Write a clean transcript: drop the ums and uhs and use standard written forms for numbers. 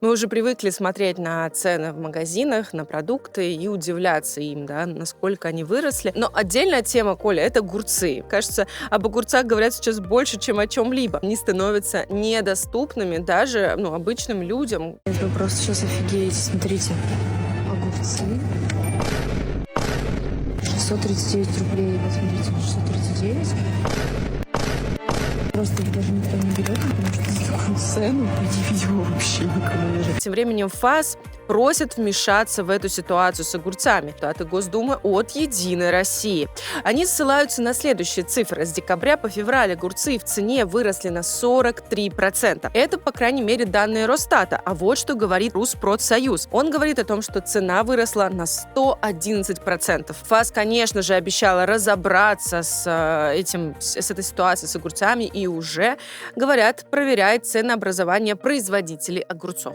Мы уже привыкли смотреть на цены в магазинах, на продукты и удивляться им, да, насколько они выросли. Но отдельная тема, Коля, это огурцы. Кажется, об огурцах говорят сейчас больше, чем о чем-либо. Они становятся недоступными даже обычным людям. Вы просто сейчас офигеете, смотрите. Огурцы. 639 рублей. Вот смотрите, 639. Просто их даже никто не берет, потому что за такую цену не видела вообще никому уже. Тем временем ФАС просят вмешаться в эту ситуацию с огурцами. Депутаты Госдумы от «Единой России». Они ссылаются на следующие цифры. С декабря по февраль огурцы в цене выросли на 43%. Это, по крайней мере, данные Росстата. А вот что говорит Rusпродсоюз. Он говорит о том, что цена выросла на 111%. ФАС, конечно же, обещала разобраться с этой ситуацией с огурцами и уже, говорят, проверяет ценообразование производителей огурцов.